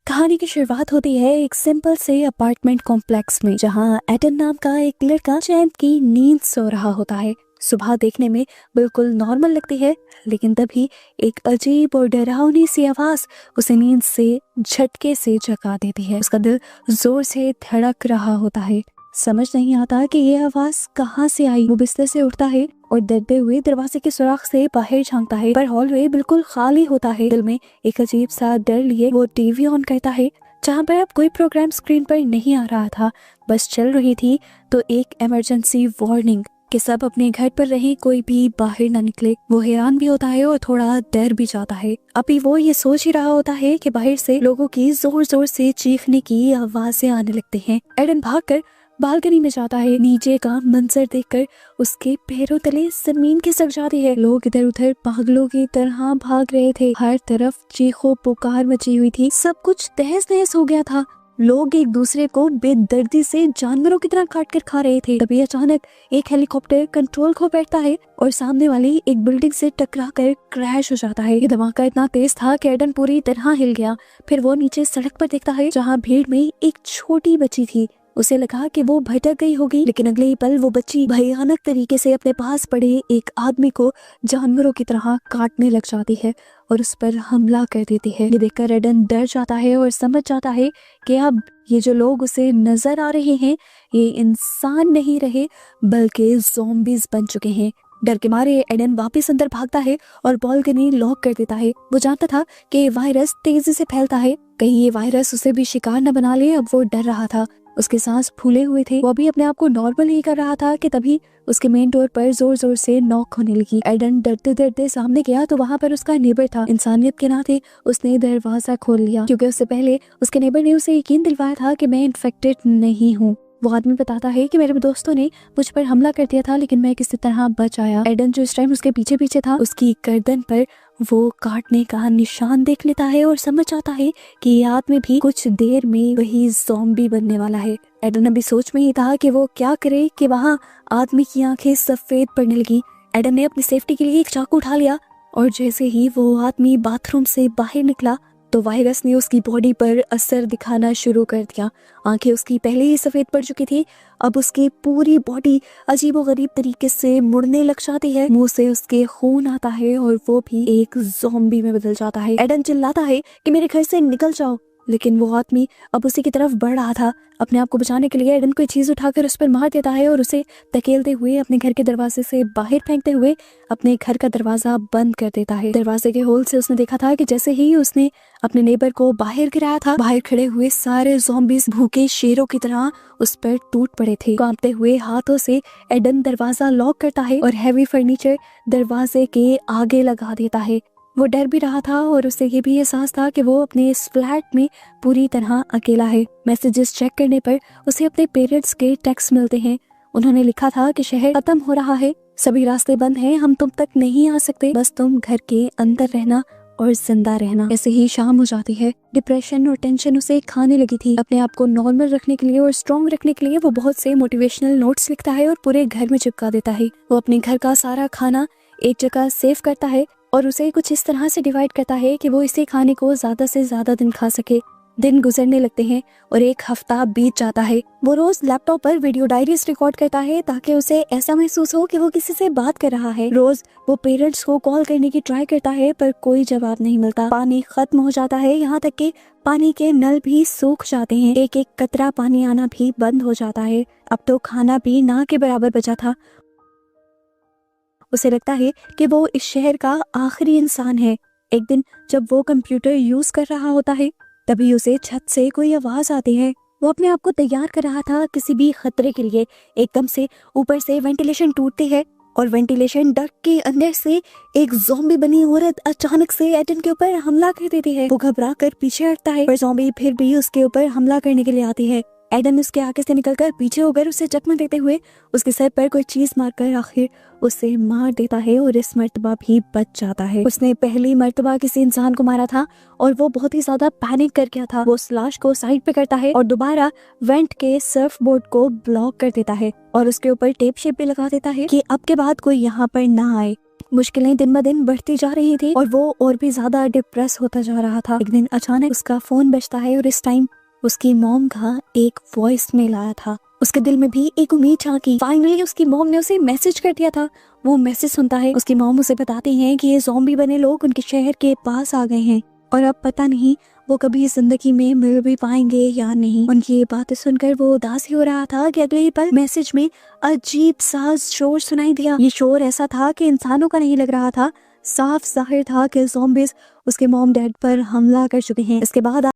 कहानी की शुरुआत होती है एक सिंपल से अपार्टमेंट कॉम्प्लेक्स में, जहां एडन नाम का एक लड़का चैन की नींद सो रहा होता है। सुबह देखने में बिल्कुल नॉर्मल लगती है, लेकिन तभी एक अजीब और डरावनी सी आवाज उसे नींद से झटके से जगा देती है। उसका दिल जोर से धड़क रहा होता है। समझ नहीं आता कि ये आवाज कहाँ से आई। वो बिस्तर से उठता है और डरते हुए दरवाजे के सुराख से बाहर झांकता है, पर हॉलवे बिल्कुल खाली होता है। दिल में एक अजीब सा डर लिए वो टीवी ऑन करता है, जहाँ पर अब कोई प्रोग्राम स्क्रीन पर नहीं आ रहा था, बस चल रही थी तो एक इमरजेंसी वार्निंग कि सब अपने घर पर रहे, कोई भी बाहर ना निकले। वो हैरान भी होता है और थोड़ा डर भी जाता है। अभी वो ये सोच ही रहा होता है कि बाहर से लोगों की जोर जोर से चीखने की आवाजें आने लगती हैं। एडन भागकर बालकनी में जाता है। नीचे का मंजर देखकर उसके पैरों तले जमीन खिसक जाती है। लोग इधर उधर पागलों की तरह भाग रहे थे। हर तरफ चीखों पुकार मची हुई थी। सब कुछ तहस नहस हो गया था। लोग एक दूसरे को बेदर्दी से जानवरों की तरह काट कर खा रहे थे। तभी अचानक एक हेलीकॉप्टर कंट्रोल खो बैठता है और सामने वाली एक बिल्डिंग से टकरा कर क्रैश हो जाता है। ये धमाका इतना तेज था कि एडन पूरी तरह हिल गया। फिर वो नीचे सड़क पर देखता है, जहाँ भीड़ में एक छोटी बच्ची थी। उसे लगा कि वो भटक गई होगी, लेकिन अगले ही पल वो बच्ची भयानक तरीके से अपने पास पड़े एक आदमी को जानवरों की तरह काटने लग जाती है और उस पर हमला कर देती है। ये देखकर एडन डर जाता है और समझ जाता है कि अब ये जो लोग उसे नजर आ रहे हैं ये इंसान नहीं रहे, बल्कि ज़ॉम्बीज़ बन चुके हैं। डर के मारे एडन वापस अंदर भागता है और बालकनी लॉक कर देता है। वो जानता था कि ये वायरस तेजी से फैलता है, कहीं ये वायरस उसे भी शिकार न बना ले। अब वो डर रहा था, उसके सांस फूले हुए थे। वो भी अपने आप को नॉर्मल ही कर रहा था कि तभी उसके मेन डोर पर जोर जोर से नॉक होने लगी। एडन डरते डरते सामने गया तो वहाँ पर उसका नेबर था। इंसानियत के नाते उसने दरवाजा खोल लिया, क्योंकि उससे पहले उसके नेबर ने उसे यकीन दिलवाया था कि मैं इन्फेक्टेड नहीं हूँ। वो आदमी बताता है कि मेरे दोस्तों ने मुझ पर हमला कर दिया था, लेकिन मैं किसी तरह बच आया। एडन जो इस टाइम उसके पीछे पीछे था, उसकी गर्दन पर वो काटने का निशान देख लेता है और समझ आता है कि ये आदमी भी कुछ देर में वही ज़ॉम्बी बनने वाला है। एडन अभी सोच में ही था कि वो क्या करे कि वहाँ आदमी की आंखें सफेद पड़ने लगी। एडन ने अपनी सेफ्टी के लिए एक चाकू उठा लिया और जैसे ही वो आदमी बाथरूम से बाहर निकला तो वायरस ने उसकी बॉडी पर असर दिखाना शुरू कर दिया। आंखें उसकी पहले ही सफेद पड़ चुकी थी, अब उसकी पूरी बॉडी अजीबोगरीब तरीके से मुड़ने लग जाती है। मुंह से उसके खून आता है और वो भी एक ज़ॉम्बी में बदल जाता है। एडन चिल्लाता है कि मेरे घर से निकल जाओ, लेकिन वो आदमी अब उसी की तरफ बढ़ रहा था। अपने आप को बचाने के लिए एडन कोई चीज उठाकर उस पर मार देता है और उसे धकेलते हुए अपने घर के दरवाजे से बाहर फेंकते हुए अपने घर का दरवाजा बंद कर देता है। दरवाजे के होल से उसने देखा था कि जैसे ही उसने अपने नेबर को बाहर गिराया था, बाहर खड़े हुए सारे ज़ॉम्बीज़ भूखे शेरों की तरह उस पर टूट पड़े थे। कांपते हुए हाथों से एडन दरवाजा लॉक करता है और हैवी फर्नीचर दरवाजे के आगे लगा देता है। वो डर भी रहा था और उसे ये भी एहसास था कि वो अपने इस फ्लैट में पूरी तरह अकेला है। मैसेजेस चेक करने पर उसे अपने पेरेंट्स के टेक्स्ट मिलते हैं। उन्होंने लिखा था कि शहर खत्म हो रहा है, सभी रास्ते बंद हैं, हम तुम तक नहीं आ सकते, बस तुम घर के अंदर रहना और जिंदा रहना। ऐसे ही शाम हो जाती है। डिप्रेशन और टेंशन उसे खाने लगी थी। अपने आप को नॉर्मल रखने के लिए और स्ट्रॉन्ग रखने के लिए वो बहुत से मोटिवेशनल नोट्स लिखता है और पूरे घर में चिपका देता है। वो अपने घर का सारा खाना एक जगह सेव करता है और उसे कुछ इस तरह से डिवाइड करता है कि वो इसे खाने को ज्यादा से ज्यादा दिन खा सके। दिन गुजरने लगते हैं और एक हफ्ता बीत जाता है। वो रोज लैपटॉप पर वीडियो डायरीज रिकॉर्ड करता है ताकि उसे ऐसा महसूस हो कि वो किसी से बात कर रहा है। रोज वो पेरेंट्स को कॉल करने की ट्राई करता है, पर कोई जवाब नहीं मिलता। पानी खत्म हो जाता है, यहाँ तक कि पानी के नल भी सूख जाते हैं। एक एक कतरा पानी आना भी बंद हो जाता है। अब तो खाना भी ना के बराबर बचा था। उसे लगता है कि वो इस शहर का आखिरी इंसान है। एक दिन जब वो कंप्यूटर यूज कर रहा होता है, तभी उसे छत से कोई आवाज आती है। वो अपने आप को तैयार कर रहा था किसी भी खतरे के लिए। एकदम से ऊपर से वेंटिलेशन टूटती है और वेंटिलेशन डक्ट के अंदर से एक ज़ॉम्बी बनी औरत अचानक से एडन के ऊपर हमला कर देती है। वो घबरा कर पीछे हटता है, पर ज़ॉम्बी फिर भी उसके ऊपर हमला करने के लिए आती है। एडन उसके आगे से निकलकर पीछे होकर उसे जख्म देते हुए उसके सर पर कोई चीज मारकर आखिर उसे मार देता है और इस मर्तबा भी बच जाता है। उसने पहली मर्तबा किसी इंसान को मारा था और वो बहुत ही ज्यादा पैनिक कर गया था। वो उस लाश को साइड पे करता है और दोबारा वेंट के सर्फ बोर्ड को ब्लॉक कर देता है और उसके ऊपर टेप शेप भी लगा देता है कि अब के बाद कोई यहाँ पर ना आए। मुश्किलें दिन ब दिन बढ़ती जा रही थी और वो और भी ज्यादा डिप्रेस होता जा रहा था। एक दिन अचानक उसका फोन बजता है और इस टाइम उसकी मॉम का एक वॉइस मेल आया था। उसके दिल में भी एक उम्मीद झांकी। फाइनली उसकी मॉम ने उसे मैसेज कर दिया था। वो मैसेज सुनता है, उसकी मॉम उसे बताती है कि ये ज़ॉम्बी बने लोग उनके शहर के पास आ गए हैं और अब पता नहीं वो कभी जिंदगी में मिल भी पाएंगे या नहीं। उनकी ये बातें सुनकर वो उदास ही हो रहा था कि अगले ही पल मैसेज में अजीब सा शोर सुनाई दिया। ये शोर ऐसा था कि इंसानों का नहीं लग रहा था। साफ जाहिर था कि ज़ॉम्बीज उसके मॉम डैड पर हमला कर चुके हैं। इसके बाद